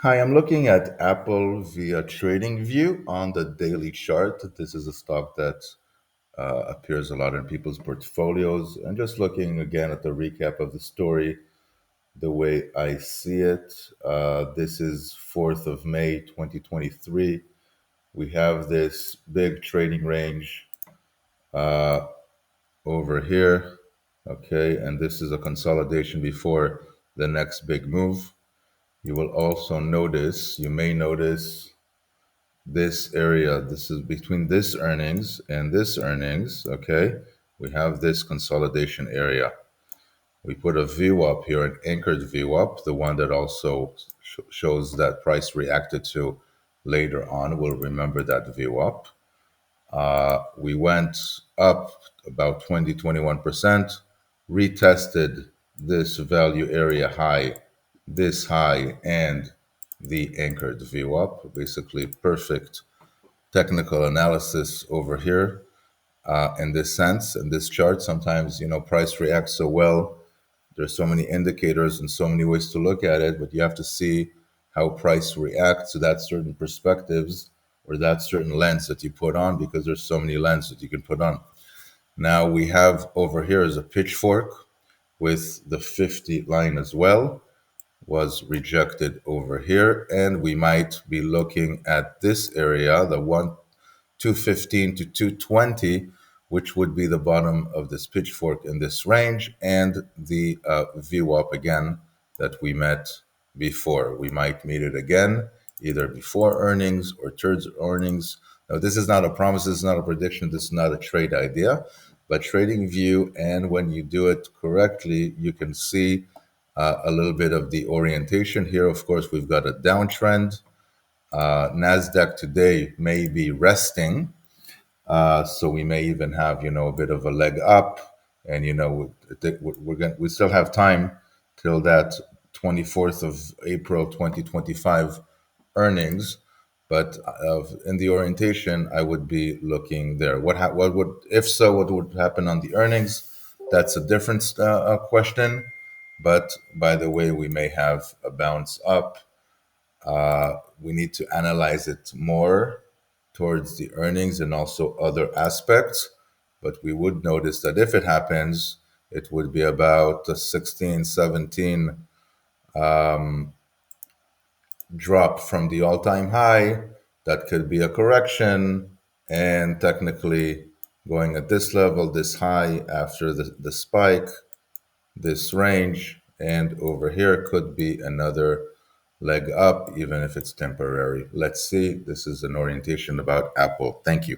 Hi, I'm looking at Apple via TradingView on the daily chart. This is a stock that appears a lot in people's portfolios. And just looking again at the recap of the story, the way I see it, this is 4th of May, 2023. We have this big trading range over here. Okay, and this is a consolidation before the next big move. You will also notice, you may notice this area, this is between this earnings and this earnings, okay? We have this consolidation area. We put a VWAP here, an anchored VWAP, the one that also shows that price reacted to later on. We'll remember that VWAP. We went up about 21%, retested this value area high, this high, and the anchored VWAP, basically perfect technical analysis over here in this sense, in this chart. Sometimes, price reacts so well. There's so many indicators and so many ways to look at it, but you have to see how price reacts to that certain perspectives or that certain lens that you put on, because there's so many lenses that you can put on. Now we have over here is a pitchfork with the 50 line as well, was rejected over here, and we might be looking at this area, the 215 to 220, which would be the bottom of this pitchfork in this range, and the VWAP again that we met before. We might meet it again, either before earnings or towards earnings. Now, this is not a promise, this is not a prediction, this is not a trade idea, but trading view, and when you do it correctly, you can see a little bit of the orientation here. Of course, we've got a downtrend. Nasdaq today may be resting, so we may even have a bit of a leg up, and we still have time till that 24th of April 2025 earnings. But in the orientation, I would be looking there. What would, if so, what would happen on the earnings? That's a different question. But by the way, we may have a bounce up. We need to analyze it more towards the earnings and also other aspects. But we would notice that if it happens, it would be about a 16, 17 drop from the all time high. That could be a correction. And technically, going at this level, this high after the spike, this range, and over here could be another leg up, even if it's temporary. Let's see. This is an orientation about Apple. Thank you.